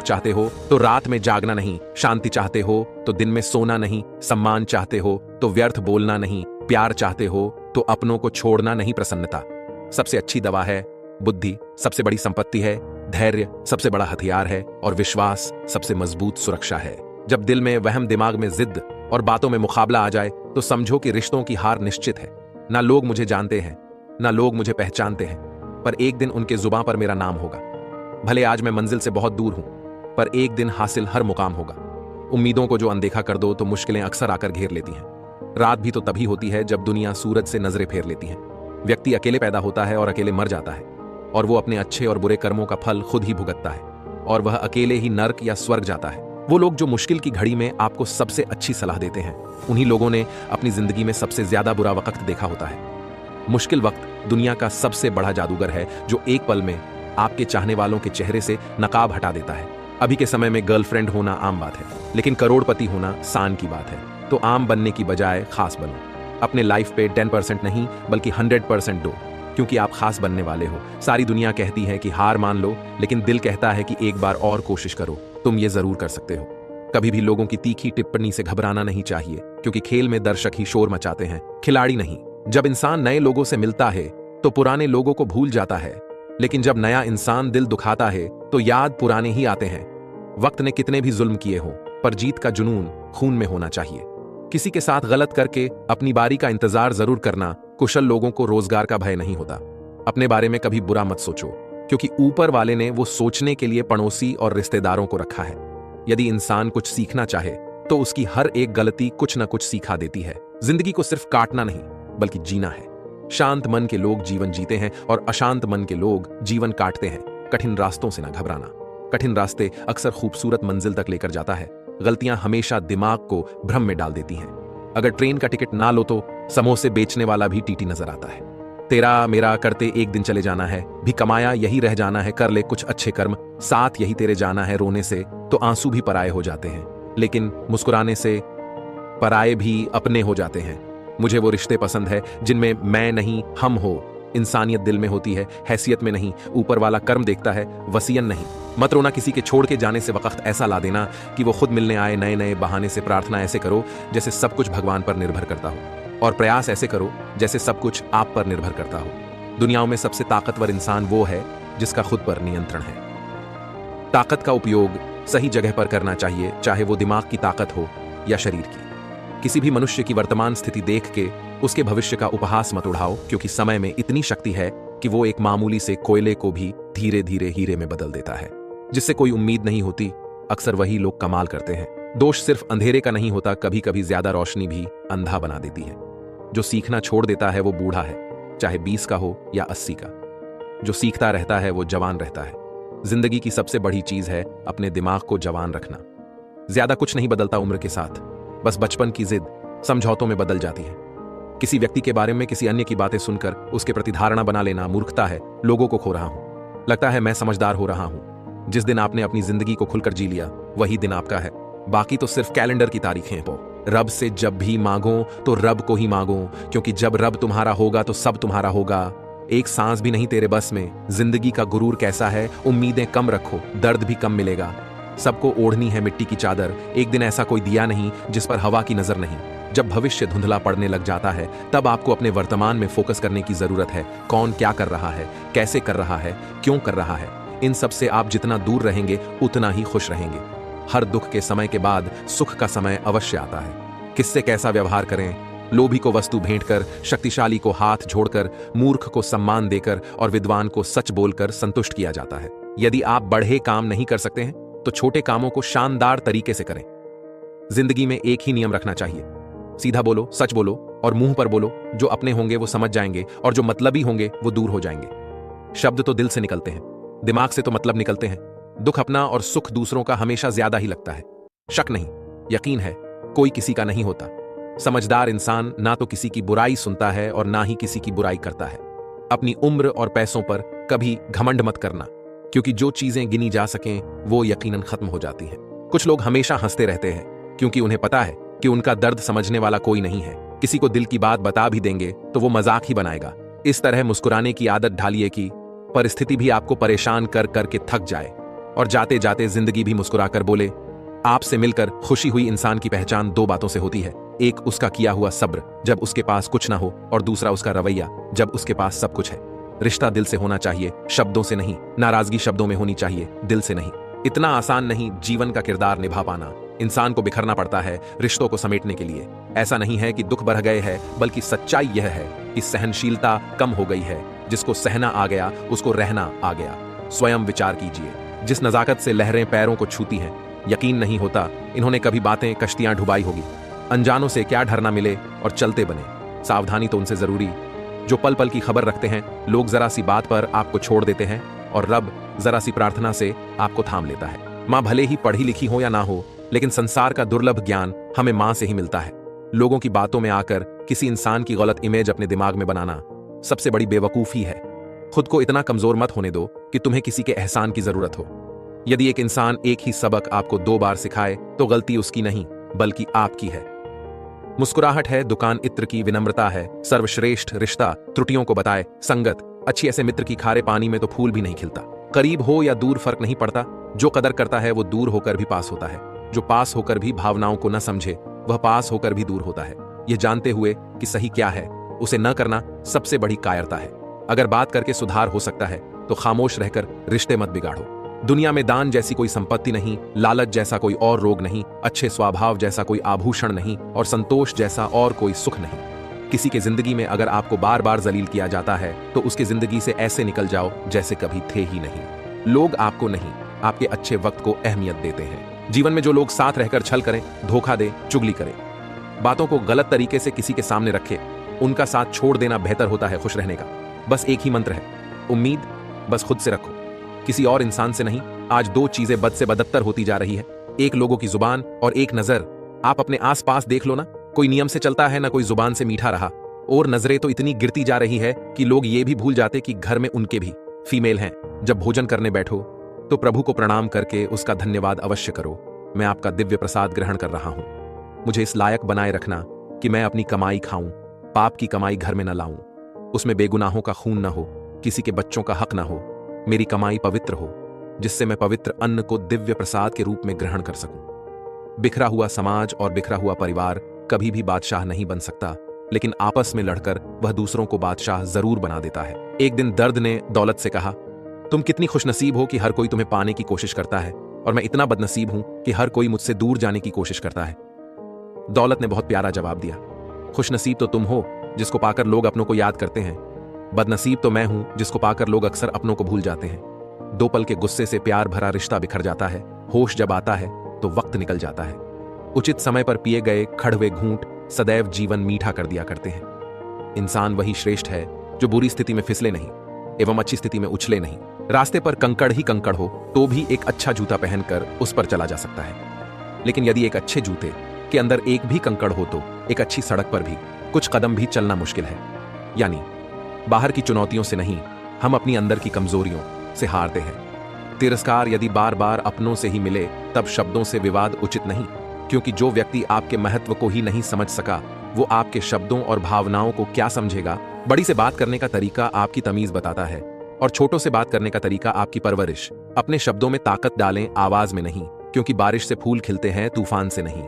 चाहते हो तो रात में जागना नहीं, शांति चाहते हो तो दिन में सोना नहीं, सम्मान चाहते हो तो व्यर्थ बोलना नहीं, प्यार चाहते हो तो अपनों को छोड़ना नहीं, प्रसन्नता सबसे अच्छी दवा है, बुद्धि सबसे बड़ी संपत्ति है, धैर्य सबसे बड़ा हथियार है और विश्वास सबसे मजबूत सुरक्षा है। जब दिल में वहम, दिमाग में जिद और बातों में मुकाबला आ जाए तो समझो कि रिश्तों की हार निश्चित है। ना लोग मुझे जानते हैं, ना लोग मुझे पहचानते हैं, पर एक दिन उनके जुबां पर मेरा नाम होगा। भले आज मैं मंजिल से बहुत दूर हूं, पर एक दिन हासिल हर मुकाम होगा। उम्मीदों को जो अनदेखा कर दो तो मुश्किलें अक्सर आकर घेर लेती हैं। रात भी तो तभी होती है जब दुनिया सूरज से नजरें फेर लेती है। व्यक्ति अकेले पैदा होता है और अकेले मर जाता है, और वो अपने अच्छे और बुरे कर्मों का फल खुद ही भुगतता है, और वह अकेले ही नर्क या स्वर्ग जाता है। वो लोग जो मुश्किल की घड़ी में आपको सबसे अच्छी सलाह देते हैं, उन्हीं लोगों ने अपनी जिंदगी में सबसे ज्यादा बुरा वक्त देखा होता है। मुश्किल वक्त दुनिया का सबसे बड़ा जादूगर है, जो एक पल में आपके चाहने वालों के चेहरे से नकाब हटा देता है। अभी के समय में गर्लफ्रेंड होना आम बात है, लेकिन करोड़पति होना शान की बात है। तो आम बनने की बजाय खास बनो। अपने लाइफ पे 10% नहीं बल्कि 100% दो, क्योंकि आप खास बनने वाले हो। सारी दुनिया कहती है कि हार मान लो, लेकिन दिल कहता है कि एक बार और कोशिश करो, तुम ये जरूर कर सकते हो। कभी भी लोगों की तीखी टिप्पणी से घबराना नहीं चाहिए, क्योंकि खेल में दर्शक ही शोर मचाते हैं, खिलाड़ी नहीं। जब इंसान नए लोगों से मिलता है तो पुराने लोगों को भूल जाता है, लेकिन जब नया इंसान दिल दुखाता है तो याद पुराने ही आते हैं। वक्त ने कितने भी जुल्म किए हो, पर जीत का जुनून खून में होना चाहिए। किसी के साथ गलत करके अपनी बारी का इंतजार जरूर करना। कुशल लोगों को रोजगार का भय नहीं होता। अपने बारे में कभी बुरा मत सोचो, क्योंकि ऊपर वाले ने वो सोचने के लिए पड़ोसी और रिश्तेदारों को रखा है। यदि इंसान कुछ सीखना चाहे तो उसकी हर एक गलती कुछ न कुछ सिखा देती है। जिंदगी को सिर्फ काटना नहीं बल्कि जीना है। शांत मन के लोग जीवन जीते हैं और अशांत मन के लोग जीवन काटते हैं। कठिन रास्तों से ना घबराना। कठिन रास्ते अक्सर खूबसूरत मंजिल तक लेकर जाता है। गलतियां हमेशा दिमाग को भ्रम में डाल देती हैं। अगर ट्रेन का टिकट ना लो तो समोसे बेचने वाला भी टीटी नजर आता है। तेरा मेरा करते एक दिन चले जाना है, भी कमाया यही रह जाना है। कर ले कुछ अच्छे कर्म, साथ यही तेरे जाना है। रोने से तो आंसू भी पराये हो जाते हैं, लेकिन मुस्कुराने से पराये भी अपने हो जाते हैं। मुझे वो रिश्ते पसंद है जिनमें मैं नहीं हम हो। इंसानियत दिल में होती है, हैसियत में नहीं। ऊपर वाला कर्म देखता है, वसीयन नहीं। मत रोना किसी के छोड़ के जाने से वक्त ऐसा ला देना कि वो खुद मिलने आए। नए नए बहाने से प्रार्थना ऐसे करो जैसे सब कुछ भगवान पर निर्भर करता हो, और प्रयास ऐसे करो जैसे सब कुछ आप पर निर्भर करता हो। दुनियाओं में सबसे ताकतवर इंसान वो है जिसका खुद पर नियंत्रण है। ताकत का उपयोग सही जगह पर करना चाहिए, चाहे वो दिमाग की ताकत हो या शरीर की। किसी भी मनुष्य की वर्तमान स्थिति देख के उसके भविष्य का उपहास मत उड़ाओ, क्योंकि समय में इतनी शक्ति है कि वो एक मामूली से कोयले को भी धीरे धीरे हीरे में बदल देता है। जिससे कोई उम्मीद नहीं होती, अक्सर वही लोग कमाल करते हैं। दोष सिर्फ अंधेरे का नहीं होता, कभी कभी ज्यादा रोशनी भी अंधा बना देती है। जो सीखना छोड़ देता है वो बूढ़ा है, चाहे 20 का हो या 80 का। जो सीखता रहता है वो जवान रहता है। जिंदगी की सबसे बड़ी चीज है अपने दिमाग को जवान रखना। ज्यादा कुछ नहीं बदलता उम्र के साथ, बस बचपन की जिद समझौतों में बदल जाती है। किसी व्यक्ति के बारे में किसी अन्य की बातें सुनकर उसके प्रति धारणा बना लेना मूर्खता है। लोगों को खो रहा हूं, लगता है मैं समझदार हो रहा हूं। जिस दिन आपने अपनी जिंदगी को खुलकर जी लिया वही दिन आपका है, बाकी तो सिर्फ कैलेंडर की तारीखें हैं। रब से जब भी मांगो तो रब को ही मांगो, क्योंकि जब रब तुम्हारा होगा तो सब तुम्हारा होगा। एक सांस भी नहीं तेरे बस में। जिंदगी का गुरूर कैसा है, उम्मीदें कम रखो, दर्द भी कम मिलेगा। सबको ओढ़नी है मिट्टी की चादर, एक दिन ऐसा कोई दिया नहीं जिस पर हवा की नजर नहीं। जब भविष्य धुंधला पड़ने लग जाता है तब आपको अपने वर्तमान में फोकस करने की जरूरत है। कौन क्या कर रहा है, कैसे कर रहा है, क्यों कर रहा है, इन सब से आप जितना दूर रहेंगे उतना ही खुश रहेंगे। हर दुख के समय के बाद सुख का समय अवश्य आता है। किससे कैसा व्यवहार करें, लोभी को वस्तु भेंट कर, शक्तिशाली को हाथ जोड़कर, मूर्ख को सम्मान देकर और विद्वान को सच बोलकर संतुष्ट किया जाता है। यदि आप बड़े काम नहीं कर सकते हैं तो छोटे कामों को शानदार तरीके से करें। जिंदगी में एक ही नियम रखना चाहिए, सीधा बोलो, सच बोलो और मुंह पर बोलो। जो अपने होंगे वो समझ जाएंगे और जो मतलबी होंगे वो दूर हो जाएंगे। शब्द तो दिल से निकलते हैं, दिमाग से तो मतलब निकलते हैं। दुख अपना और सुख दूसरों का हमेशा ज्यादा ही लगता है। शक नहीं, यकीन है, कोई किसी का नहीं होता। समझदार इंसान ना तो किसी की बुराई सुनता है और ना ही किसी की बुराई करता है। अपनी उम्र और पैसों पर कभी घमंड मत करना, क्योंकि जो चीजें गिनी जा सकें वो यकीनन खत्म हो जाती हैं। कुछ लोग हमेशा हंसते रहते हैं क्योंकि उन्हें पता है कि उनका दर्द समझने वाला कोई नहीं है। किसी को दिल की बात बता भी देंगे तो वो मजाक ही बनाएगा। इस तरह मुस्कुराने की आदत ढालिए कि परिस्थिति भी आपको परेशान कर करके थक जाए। और जाते जाते जिंदगी भी मुस्कुराकर बोले, आपसे मिलकर खुशी हुई इंसान की पहचान दो बातों से होती है। एक उसका किया हुआ सब्र जब उसके पास कुछ ना हो, और दूसरा उसका रवैया जब उसके पास सब कुछ है। रिश्ता दिल से होना चाहिए, शब्दों से नहीं। नाराजगी शब्दों में होनी चाहिए, दिल से नहीं। इतना आसान नहीं जीवन का किरदार निभा पाना। इंसान को बिखरना पड़ता है रिश्तों को समेटने के लिए। ऐसा नहीं है कि दुख बढ़ गए हैं, बल्कि सच्चाई यह है कि सहनशीलता कम हो गई है। जिसको सहना आ गया उसको रहना आ गया। स्वयं विचार कीजिए, जिस नजाकत से लहरें पैरों को छूती हैं, यकीन नहीं होता इन्होंने कभी बातें कश्तियां डुबाई होगी। अनजानों से क्या डरना मिले और चलते बने। सावधानी तो उनसे जरूरी जो पल पल की खबर रखते हैं। लोग जरा सी बात पर आपको छोड़ देते हैं और रब जरा सी प्रार्थना से आपको थाम लेता है। माँ भले ही पढ़ी लिखी हो या ना हो, लेकिन संसार का दुर्लभ ज्ञान हमें माँ से ही मिलता है। लोगों की बातों में आकर किसी इंसान की गलत इमेज अपने दिमाग में बनाना सबसे बड़ी बेवकूफी है। खुद को इतना कमजोर मत होने दो कि तुम्हें किसी के एहसान की जरूरत हो। यदि एक इंसान एक ही सबक आपको 2 बार सिखाए तो गलती उसकी नहीं बल्कि आपकी है। मुस्कुराहट है दुकान इत्र की, विनम्रता है सर्वश्रेष्ठ रिश्ता। त्रुटियों को बताए संगत अच्छी, ऐसे मित्र की खारे पानी में तो फूल भी नहीं खिलता। करीब हो या दूर फर्क नहीं पड़ता, जो कदर करता है वो दूर होकर भी पास होता है। जो पास होकर भी भावनाओं को न समझे वह पास होकर भी दूर होता है। यह जानते हुए कि सही क्या है उसे न करना सबसे बड़ी कायरता है। अगर बात करके सुधार हो सकता है तो खामोश रहकर रिश्ते मत बिगाड़ो। दुनिया में दान जैसी कोई संपत्ति नहीं, लालच जैसा कोई और रोग नहीं, अच्छे स्वभाव जैसा कोई आभूषण नहीं, और संतोष जैसा और कोई सुख नहीं। किसी के जिंदगी में अगर आपको बार बार जलील किया जाता है तो उसकी जिंदगी से ऐसे निकल जाओ जैसे कभी थे ही नहीं। लोग आपको नहीं, आपके अच्छे वक्त को अहमियत देते हैं। जीवन में जो लोग साथ रहकर छल करें, धोखा दे, चुगली करें, बातों को गलत तरीके से किसी के सामने रखे, उनका साथ छोड़ देना बेहतर होता है खुश रहने का। बस एक ही मंत्र है, उम्मीद बस खुद से रखो, किसी और इंसान से नहीं। आज 2 चीजें बद से बदत्तर होती जा रही है, एक लोगों की जुबान और एक नजर। आप अपने आसपास देख लो ना, कोई नियम से चलता है ना कोई जुबान से मीठा रहा। और नजरें तो इतनी गिरती जा रही है कि लोग ये भी भूल जाते कि घर में उनके भी फीमेल हैं। जब भोजन करने बैठो तो प्रभु को प्रणाम करके उसका धन्यवाद अवश्य करो। मैं आपका दिव्य प्रसाद ग्रहण कर रहा हूं। मुझे इस लायक बनाए रखना कि मैं अपनी कमाई खाऊं, पाप की कमाई घर में न लाऊं, उसमें बेगुनाहों का खून न हो, किसी के बच्चों का हक न हो। मेरी कमाई पवित्र हो जिससे मैं पवित्र अन्न को दिव्य प्रसाद के रूप में ग्रहण कर सकूं। बिखरा हुआ समाज और बिखरा हुआ परिवार कभी भी बादशाह नहीं बन सकता, लेकिन आपस में लड़कर वह दूसरों को बादशाह जरूर बना देता है। एक दिन दर्द ने दौलत से कहा, तुम कितनी खुशनसीब हो कि हर कोई तुम्हें पाने की कोशिश करता है, और मैं इतना बदनसीब हूं कि हर कोई मुझसे दूर जाने की कोशिश करता है। दौलत ने बहुत प्यारा जवाब दिया, खुशनसीब तो तुम हो जिसको पाकर लोग अपनों को याद करते हैं, बदनसीब तो मैं हूं जिसको पाकर लोग अक्सर अपनों को भूल जाते हैं। 2 पल के गुस्से से प्यार भरा रिश्ता बिखर जाता है। होश जब आता है तो वक्त निकल जाता है। उचित समय पर पिए गए खड़वे घूंट सदैव जीवन मीठा कर दिया करते हैं। इंसान वही श्रेष्ठ है जो बुरी स्थिति में फिसले नहीं एवं अच्छी स्थिति में उछले नहीं। रास्ते पर कंकड़ ही कंकड़ हो तो भी एक अच्छा जूता पहनकर उस पर चला जा सकता है, लेकिन यदि एक अच्छे जूते के अंदर एक भी कंकड़ हो तो एक अच्छी सड़क पर भी कुछ कदम भी चलना मुश्किल है। यानी बाहर की चुनौतियों से नहीं, हम अपनी अंदर की कमजोरियों से हारते हैं। तिरस्कार यदि बार बार अपनों से ही मिले तब शब्दों से विवाद उचित नहीं, क्योंकि जो व्यक्ति आपके महत्व को ही नहीं समझ सका वो आपके शब्दों और भावनाओं को क्या समझेगा। बड़ी से बात करने का तरीका आपकी तमीज बताता है और छोटों से बात करने का तरीका आपकी परवरिश। अपने शब्दों में ताकत डालें, आवाज में नहीं, क्योंकि बारिश से फूल खिलते हैं, तूफान से नहीं।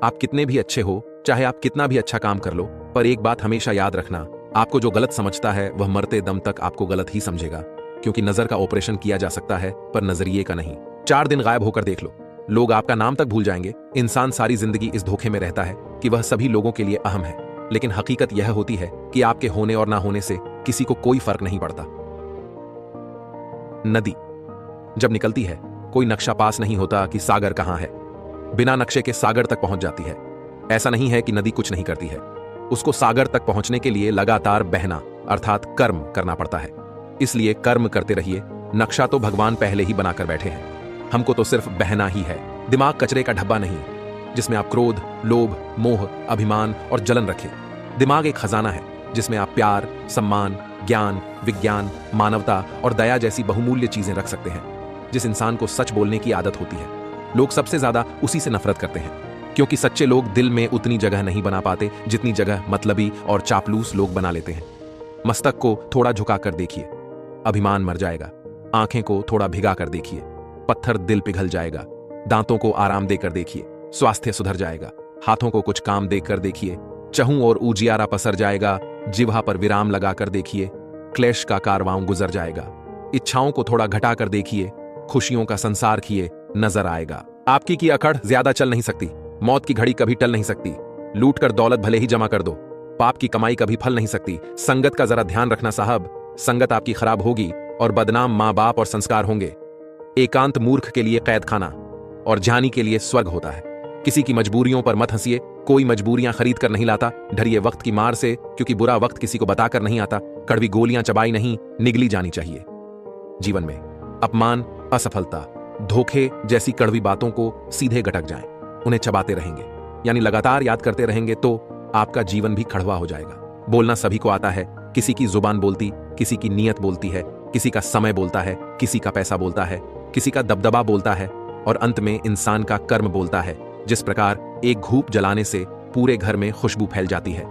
आप कितने भी अच्छे हो, चाहे आप कितना भी अच्छा काम कर लो, पर एक बात हमेशा याद रखना, आपको जो गलत समझता है वह मरते दम तक आपको गलत ही समझेगा, क्योंकि नजर का ऑपरेशन किया जा सकता है पर नजरिए का नहीं। 4 दिन गायब होकर देख लो, लोग आपका नाम तक भूल जाएंगे। इंसान सारी जिंदगी इस धोखे में रहता है कि वह सभी लोगों के लिए अहम है, लेकिन हकीकत यह होती है कि आपके होने और ना होने से किसी को कोई फर्क नहीं पड़ता। नदी जब निकलती है कोई नक्शा पास नहीं होता कि सागर कहां है, बिना नक्शे के सागर तक पहुंच जाती है। ऐसा नहीं है कि नदी कुछ नहीं करती है, उसको सागर तक पहुंचने के लिए लगातार बहना अर्थात कर्म करना पड़ता है। इसलिए कर्म करते रहिए, नक्शा तो भगवान पहले ही बनाकर बैठे हैं, हमको तो सिर्फ बहना ही है। दिमाग कचरे का डब्बा नहीं जिसमें आप क्रोध, लोभ, मोह, अभिमान और जलन रखें। दिमाग एक खजाना है जिसमें आप प्यार, सम्मान, ज्ञान, विज्ञान, मानवता और दया जैसी बहुमूल्य चीजें रख सकते हैं। जिस इंसान को सच बोलने की आदत होती है, लोग सबसे ज्यादा उसी से नफरत करते हैं, क्योंकि सच्चे लोग दिल में उतनी जगह नहीं बना पाते जितनी जगह मतलबी और चापलूस लोग बना लेते हैं। मस्तक को थोड़ा झुकाकर देखिए, अभिमान मर जाएगा। आंखें को थोड़ा भिगा कर देखिए, पत्थर दिल पिघल जाएगा। दांतों को आराम देकर देखिए, स्वास्थ्य सुधर जाएगा। हाथों को कुछ काम देकर देखिए, चहूं और उजियारा पसर जाएगा। जिह्वा पर विराम लगाकर देखिए, क्लेश का कारवां गुजर जाएगा। इच्छाओं को थोड़ा घटाकर देखिए, खुशियों का संसार किए नजर आएगा। आपकी की अकड़ ज्यादा चल नहीं सकती, मौत की घड़ी कभी टल नहीं सकती। लूट कर दौलत भले ही जमा कर दो, पाप की कमाई कभी फल नहीं सकती। संगत का जरा ध्यान रखना साहब, संगत आपकी खराब होगी और बदनाम माँ बाप और संस्कार होंगे। एकांत मूर्ख के लिए कैद खाना और ज्ञानी के लिए स्वर्ग होता है। किसी की मजबूरियों पर मत हंसिए, कोई मजबूरियां खरीद कर नहीं लाता। डरिए वक्त की मार से, क्योंकि बुरा वक्त किसी को बताकर नहीं आता। कड़वी गोलियां चबाई नहीं, निगली जानी चाहिए। जीवन में अपमान, असफलता, धोखे जैसी कड़वी बातों को सीधे गटक जाएं, उन्हें चबाते रहेंगे, यानी लगातार याद करते रहेंगे तो आपका जीवन भी कड़वा हो जाएगा। बोलना सभी को आता है, किसी की जुबान बोलती, किसी की नीयत बोलती है, किसी का समय बोलता है, किसी का पैसा बोलता है, किसी का दबदबा बोलता है और अंत में इंसान का कर्म बोलता है। जिस प्रकार एक धूप जलाने से पूरे घर में खुशबू फैल जाती है,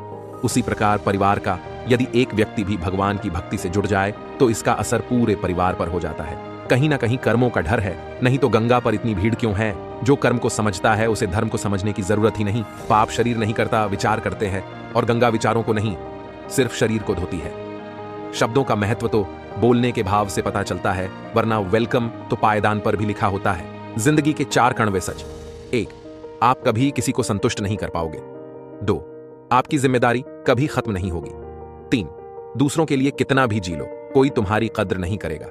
उसी प्रकार परिवार का यदि एक व्यक्ति भी भगवान की भक्ति से जुड़ जाए तो इसका असर पूरे परिवार पर हो जाता है। कहीं ना कहीं कर्मों का डर है, नहीं तो गंगा पर इतनी भीड़ क्यों है। जो कर्म को समझता है उसे धर्म को समझने की जरूरत ही नहीं। पाप शरीर नहीं करता, विचार करते हैं, और गंगा विचारों को नहीं, सिर्फ शरीर को धोती है। शब्दों का महत्व तो बोलने के भाव से पता चलता है, वरना वेलकम तो पायदान पर भी लिखा होता है। जिंदगी के 4 कड़वे सच। 1, आप कभी किसी को संतुष्ट नहीं कर पाओगे। 2, आपकी जिम्मेदारी कभी खत्म नहीं होगी। 3, दूसरों के लिए कितना भी जी लो, कोई तुम्हारी कद्र नहीं करेगा।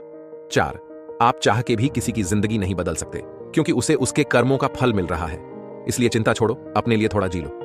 4, आप चाह के भी किसी की जिंदगी नहीं बदल सकते, क्योंकि उसे उसके कर्मों का फल मिल रहा है। इसलिए चिंता छोड़ो, अपने लिए थोड़ा जी लो।